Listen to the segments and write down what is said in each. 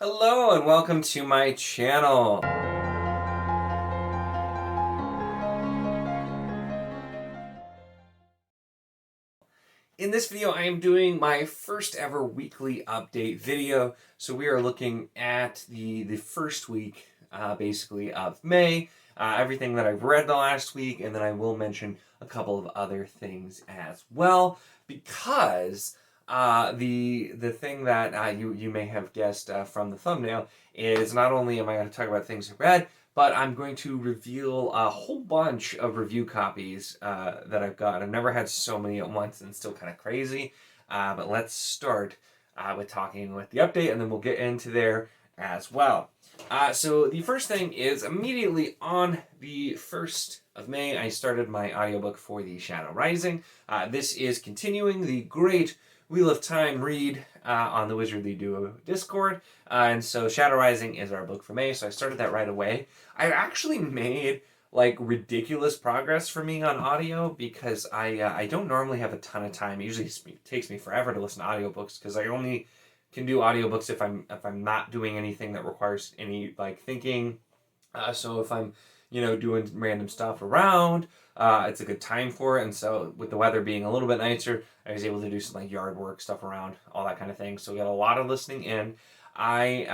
Hello and welcome to my channel. In this video, I am doing my first ever weekly update video. So we are looking at the first week, basically, of May, everything that I've read the last week, and then I will mention a couple of other things as well, because the thing that you may have guessed from the thumbnail is not only am I going to talk about things I read, but I'm going to reveal a whole bunch of review copies that I've got. I've never had so many at once, and it's still kind of crazy. But let's start with talking with the update, and then we'll get into there as well. So the first thing is immediately on the 1st of May, I started my audiobook for The Shadow Rising. This is continuing the great Wheel of Time read on the Wizardly Duo Discord. And so Shadow Rising is our book for May, so I started that right away. I actually made like ridiculous progress for me on audio because I don't normally have a ton of time. It usually takes me forever to listen to audiobooks because I only can do audiobooks if I'm not doing anything that requires any like thinking. So if I'm doing random stuff around, it's a good time for it. And so with the weather being a little bit nicer, I was able to do some like yard work stuff around, all that kind of thing. So we got a lot of listening in. I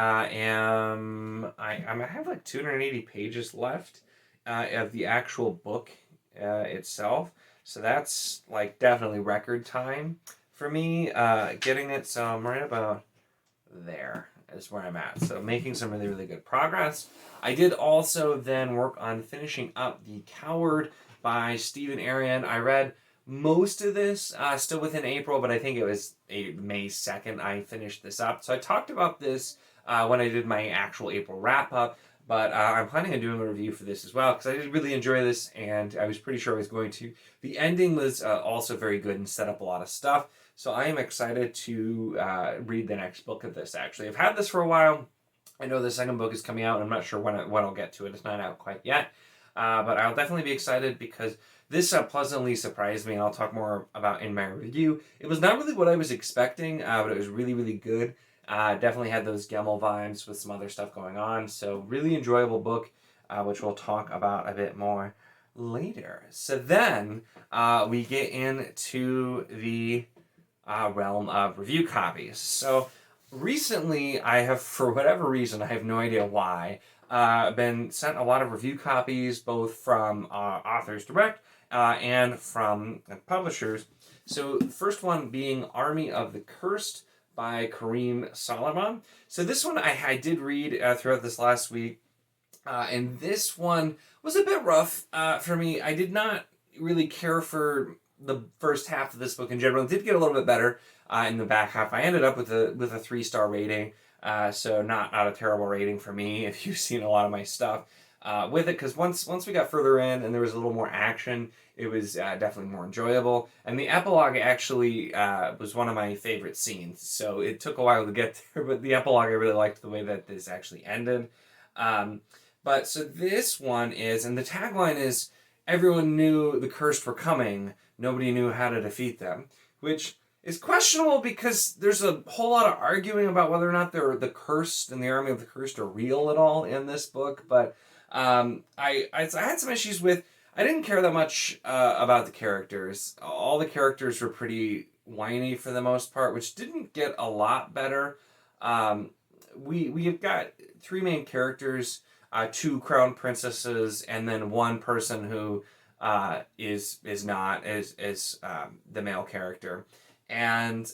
have like 280 pages left of the actual book itself. So that's like definitely record time for me getting it. So I'm right about there is where I'm at. So making some really, really good progress. I did also then work on finishing up The Coward by Stephen Arion. I read most of this still within April, but I think it was May 2nd I finished this up. So I talked about this when I did my actual April wrap-up, but I'm planning on doing a review for this as well, because I did really enjoy this, and I was pretty sure I was going to. The ending was also very good and set up a lot of stuff, so I am excited to read the next book of this, actually. I've had this for a while. I know the second book is coming out, and I'm not sure when I'll get to it. It's not out quite yet, but I'll definitely be excited because this pleasantly surprised me, and I'll talk more about in my review. It was not really what I was expecting, but it was really, really good. Definitely had those Gemmel vibes with some other stuff going on. So really enjoyable book, which we'll talk about a bit more later. So then we get into the realm of review copies. So recently I have, for whatever reason, I have no idea why, been sent a lot of review copies, both from Authors Direct and from publishers. So the first one being Army of the Cursed by Kareem Solomon. So this one I did read throughout this last week, and this one was a bit rough for me. I did not really care for the first half of this book in general. It did get a little bit better in the back half. I ended up with a 3-star rating, so not a terrible rating for me if you've seen a lot of my stuff with it, because once we got further in and there was a little more action, it was definitely more enjoyable. And the epilogue actually was one of my favorite scenes, so it took a while to get there, but the epilogue, I really liked the way that this actually ended. But so this one is, and the tagline is, everyone knew the cursed were coming, nobody knew how to defeat them, which is questionable because there's a whole lot of arguing about whether or not the cursed and the army of the cursed are real at all in this book. But I had some issues with, I didn't care that much about the characters. All the characters were pretty whiny for the most part, which didn't get a lot better. We've got 3 main characters, 2 crown princesses, and then 1 person who is the male character. And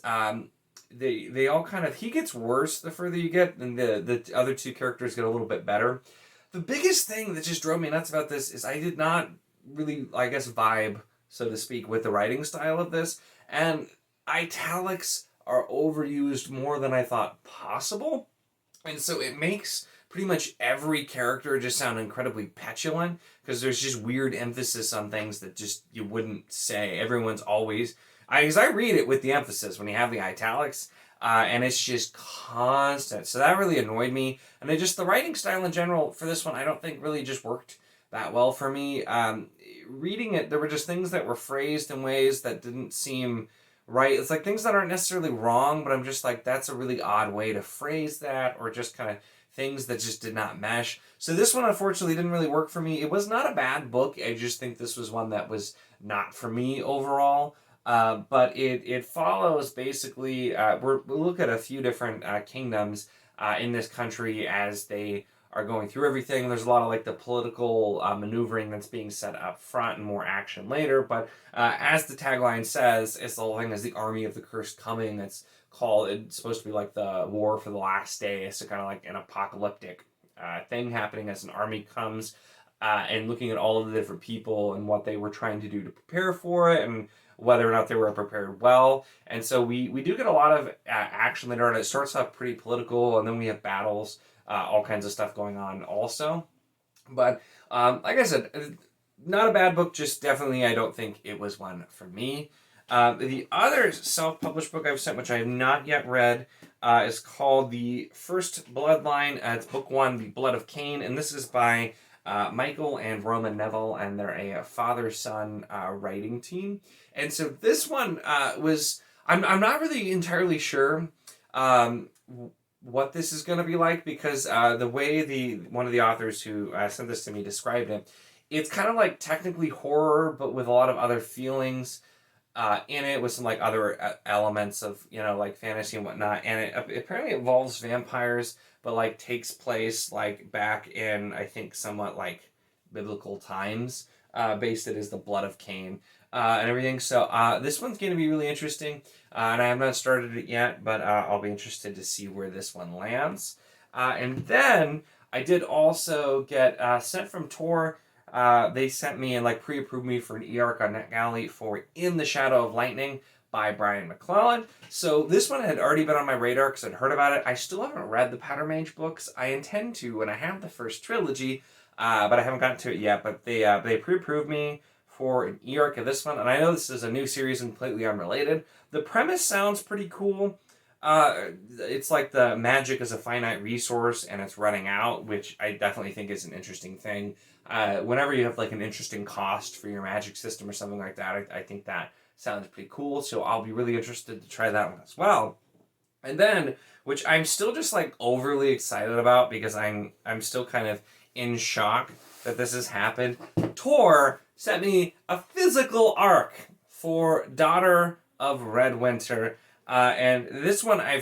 they all kind of, he gets worse the further you get, and the other 2 characters get a little bit better. The biggest thing that just drove me nuts about this is I did not really, I guess, vibe, so to speak, with the writing style of this. And italics are overused more than I thought possible. And so it makes pretty much every character just sound incredibly petulant, because there's just weird emphasis on things that just you wouldn't say. Everyone's always, because I read it with the emphasis when you have the italics, and it's just constant. So that really annoyed me. And the writing style in general for this one, I don't think really just worked that well for me. Reading it, there were just things that were phrased in ways that didn't seem right. It's like things that aren't necessarily wrong, but I'm just like, that's a really odd way to phrase that, or just kind of things that just did not mesh. So this one unfortunately didn't really work for me. It was not a bad book. I just think this was one that was not for me overall. But it follows basically, we'll look at a few different kingdoms in this country as they are going through everything. There's a lot of like the political maneuvering that's being set up front and more action later. But as the tagline says, it's the whole thing is the army of the cursed coming. It's supposed to be like the war for the last day. So kind of like an apocalyptic thing happening as an army comes and looking at all of the different people and what they were trying to do to prepare for it and whether or not they were prepared well. And so we do get a lot of action later on. It starts off pretty political, and then we have battles, all kinds of stuff going on also. But like I said, not a bad book, just definitely I don't think it was one for me. The other self-published book I've sent, which I have not yet read, is called The First Bloodline. It's book 1, The Blood of Cain, and this is by Michael and Roman Neville, and they're a father-son writing team. And so this one I'm not really entirely sure what this is going to be like, because the way one of the authors who sent this to me described it, it's kind of like technically horror, but with a lot of other feelings in it, with some like other elements of, like fantasy and whatnot. And it apparently involves vampires, but like takes place like back in, I think, somewhat like biblical times. Based it as the Blood of Cain and everything. So this one's going to be really interesting, and I have not started it yet, but I'll be interested to see where this one lands. And then I did also get sent from Tor. They sent me and like pre-approved me for an e-arc on NetGalley for In the Shadow of Lightning by Brian McClellan. So this one had already been on my radar because I'd heard about it. I still haven't read the Powder Mage books. I intend to when I have the first trilogy, but I haven't gotten to it yet. But they pre-approved me for an e-arc of this one, and I know this is a new series and completely unrelated. The premise sounds pretty cool. It's like the magic is a finite resource and it's running out, which I definitely think is an interesting thing. Whenever you have like an interesting cost for your magic system or something like that, I think that sounds pretty cool. So I'll be really interested to try that one as well. And then, which I'm still just like overly excited about because I'm still kind of in shock that this has happened. Tor sent me a physical arc for Daughter of Redwinter. And this one I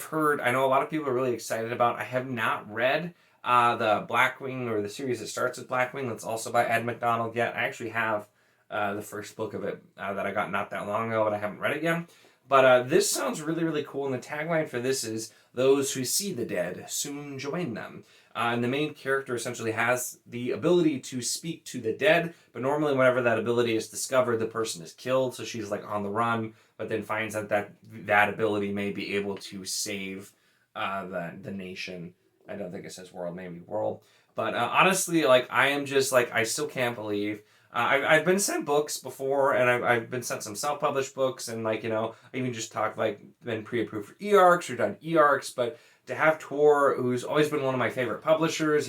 know a lot of people are really excited about. I have not read the Blackwing, or the series that starts with Blackwing, that's also by Ed McDonald yet. I actually have the first book of it that I got not that long ago, but I haven't read it yet. But this sounds really, really cool, and the tagline for this is, "Those who see the dead soon join them." And the main character essentially has the ability to speak to the dead, but normally whenever that ability is discovered, the person is killed, so she's like on the run, but then finds out that ability may be able to save the nation. I don't think it says world, maybe world. But honestly, like, I am just like, I still can't believe. I've been sent books before, and I've been sent some self-published books, and like, I even just talked, like, been pre-approved for e-arcs or done e-arcs, but to have Tor, who's always been one of my favorite publishers,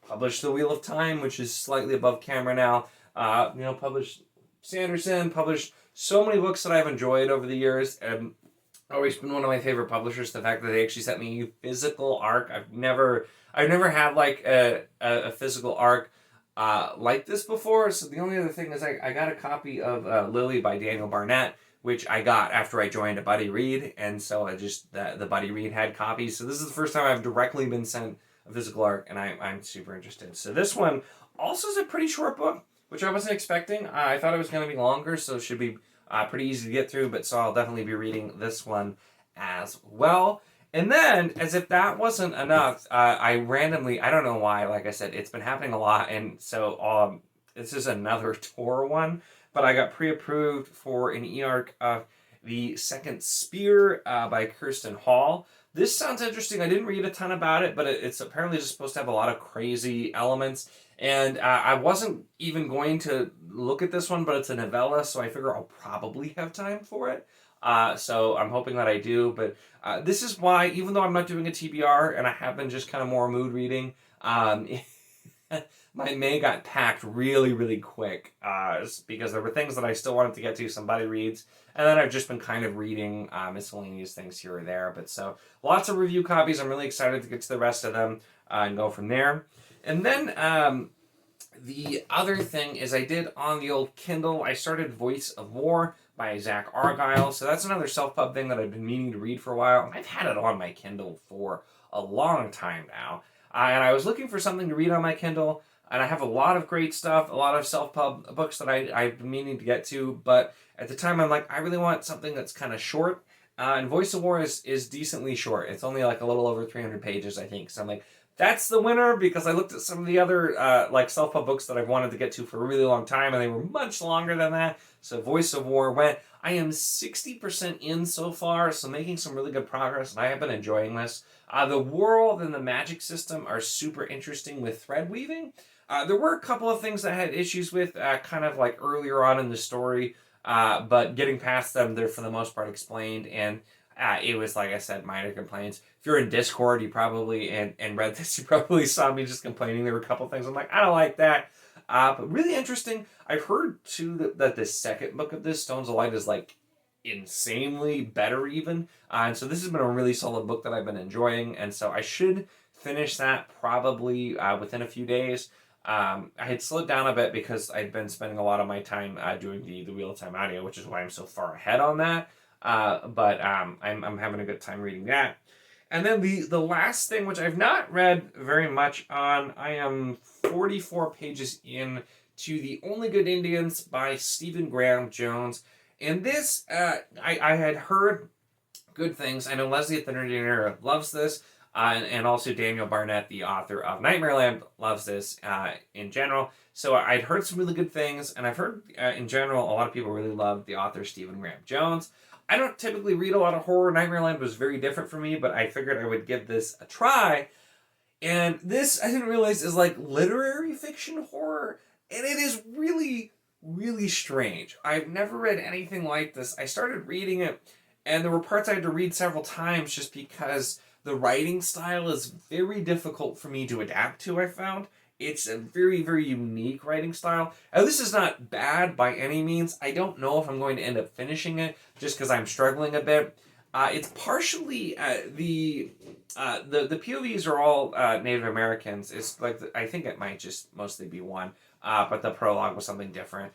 published The Wheel of Time, which is slightly above camera now, published Sanderson, published so many books that I've enjoyed over the years, and always been one of my favorite publishers. The fact that they actually sent me a physical arc, I've never had like a physical arc like this before. So the only other thing is I got a copy of Lily by Daniel Barnett, which I got after I joined a buddy read, and so the buddy read had copies. So this is the first time I've directly been sent a physical arc, and I'm super interested. So this one also is a pretty short book, which I wasn't expecting. I thought it was going to be longer, so it should be pretty easy to get through, but so I'll definitely be reading this one as well. And then, as if that wasn't enough, I don't know why, like I said, it's been happening a lot, and so this is another Tor one, but I got pre-approved for an e-arc of The Second Spear by Kirsten Hall. This sounds interesting. I didn't read a ton about it, but it's apparently just supposed to have a lot of crazy elements. And I wasn't even going to look at this one, but it's a novella, so I figure I'll probably have time for it. So I'm hoping that I do. But this is why, even though I'm not doing a TBR, and I have been just kind of more mood reading, my May got packed really, really quick because there were things that I still wanted to get to, some buddy reads, and then I've just been kind of reading miscellaneous things here or there. But so lots of review copies. I'm really excited to get to the rest of them and go from there. And then the other thing is I did on the old Kindle, I started Voice of War by Zach Argyle. So that's another self-pub thing that I've been meaning to read for a while. I've had it on my Kindle for a long time now. And I was looking for something to read on my Kindle, and I have a lot of great stuff, a lot of self-pub books that I've been meaning to get to, but at the time I'm like, I really want something that's kind of short, and Voice of War is decently short. It's only like a little over 300 pages, I think, so I'm like, that's the winner, because I looked at some of the other like self-pub books that I've wanted to get to for a really long time, and they were much longer than that, so Voice of War went. I am 60% in so far, so making some really good progress, and I have been enjoying this. The world and the magic system are super interesting with thread weaving. There were a couple of things that I had issues with kind of like earlier on in the story, but getting past them, they're for the most part explained, and it was, like I said, minor complaints. If you're in Discord, you probably, and read this, you probably saw me just complaining. There were a couple things I'm like, I don't like that. But really interesting. I've heard, too, that the second book of this, Stones of Light, is like insanely better even. And so this has been a really solid book that I've been enjoying. And so I should finish that probably within a few days. I had slowed down a bit because I'd been spending a lot of my time doing the Wheel of Time audio, which is why I'm so far ahead on that. But I'm having a good time reading that. And then the last thing, which I've not read very much on, I am 44 pages in to The Only Good Indians by Stephen Graham Jones. And this, I had heard good things. I know Leslie at the Nerdy Era loves this, and also Daniel Barnett, the author of Nightmareland, loves this in general. So I'd heard some really good things, and I've heard, in general, a lot of people really love the author Stephen Graham Jones. I don't typically read a lot of horror. Nightmareland was very different for me, but I figured I would give this a try. And this, I didn't realize, is like literary fiction horror, and it is really, really strange. I've never read anything like this. I started reading it, and there were parts I had to read several times just because the writing style is very difficult for me to adapt to, I found. It's a very, very unique writing style. And this is not bad by any means. I don't know if I'm going to end up finishing it just because I'm struggling a bit. It's partially the POVs are all Native Americans. It's like I think it might just mostly be one, but the prologue was something different.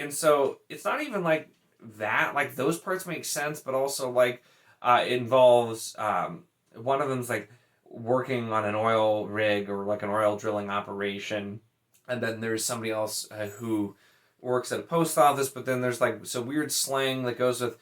So it's not even like that. Like those parts make sense, but also like it involves one of them's like working on an oil rig or like an oil drilling operation, and then there's somebody else who works at a post office, but then there's like some weird slang that goes with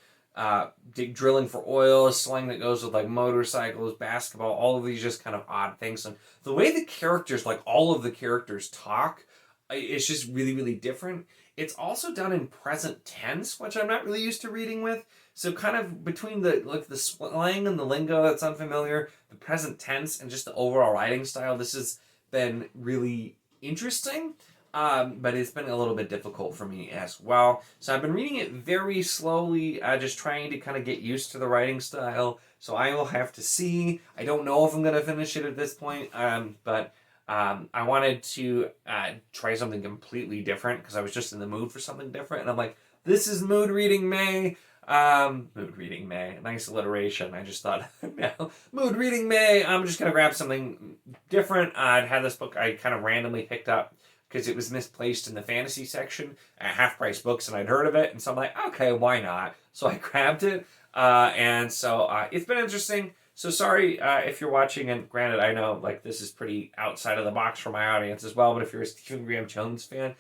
drilling for oil, slang that goes with like motorcycles, basketball, all of these just kind of odd things. And the way the characters, like all of the characters talk, it's just really, really different. It's also done in present tense, which I'm not really used to reading with. So kind of between the slang and the lingo that's unfamiliar, the present tense, and just the overall writing style, this has been really interesting. But it's been a little bit difficult for me as well. So I've been reading it very slowly, just trying to kind of get used to the writing style. So I will have to see. I don't know if I'm going to finish it at this point, but I wanted to try something completely different because I was just in the mood for something different. And I'm like, this is Mood Reading May. Mood Reading May. Nice alliteration. I just thought, no. Mood Reading May. I'm just going to grab something different. I'd had this book I kind of randomly picked up because it was misplaced in the fantasy section at Half Price Books, and I'd heard of it. And so I'm like, okay, why not? So I grabbed it. And so it's been interesting. So sorry if you're watching, and granted, I know like this is pretty outside of the box for my audience as well, but if you're a Stephen Graham Jones fan,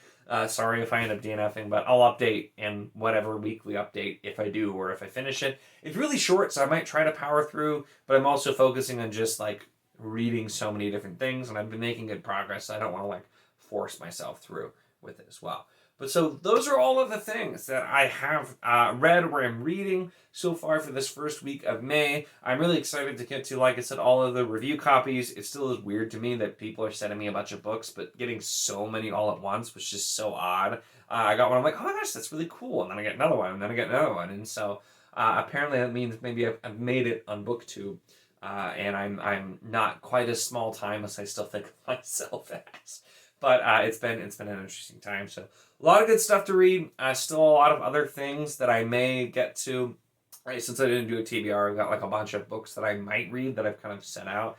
sorry if I end up DNFing, but I'll update in whatever weekly update if I do or if I finish it. It's really short, so I might try to power through, but I'm also focusing on just like reading so many different things, and I've been making good progress, so I don't want to like force myself through with it as well. But so those are all of the things that I have read or am reading so far for this first week of May. I'm really excited to get to, like I said, all of the review copies. It still is weird to me that people are sending me a bunch of books, but getting so many all at once was just so odd. I got one, I'm like, oh my gosh, that's really cool. And then I get another one, and then I get another one. And so apparently that means maybe I've made it on BookTube. and I'm not quite as small time as I still think of myself as. But it's been an interesting time. So a lot of good stuff to read. Still a lot of other things that I may get to. Right, since I didn't do a TBR, I've got like a bunch of books that I might read that I've kind of sent out.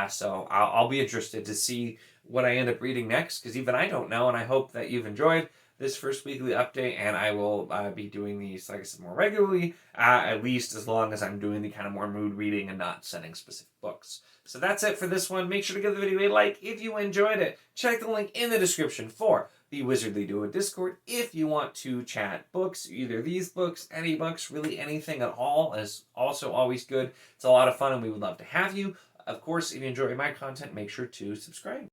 So I'll be interested to see what I end up reading next, because even I don't know, and I hope that you've enjoyed this first weekly update, and I will be doing these, like I said, more regularly, at least as long as I'm doing the kind of more mood reading and not sending specific books. So that's it for this one. Make sure to give the video a like if you enjoyed it. Check the link in the description for the Wizardly Duo Discord if you want to chat books, either these books, any books, really anything at all is also always good. It's a lot of fun and we would love to have you. Of course, if you enjoy my content, make sure to subscribe.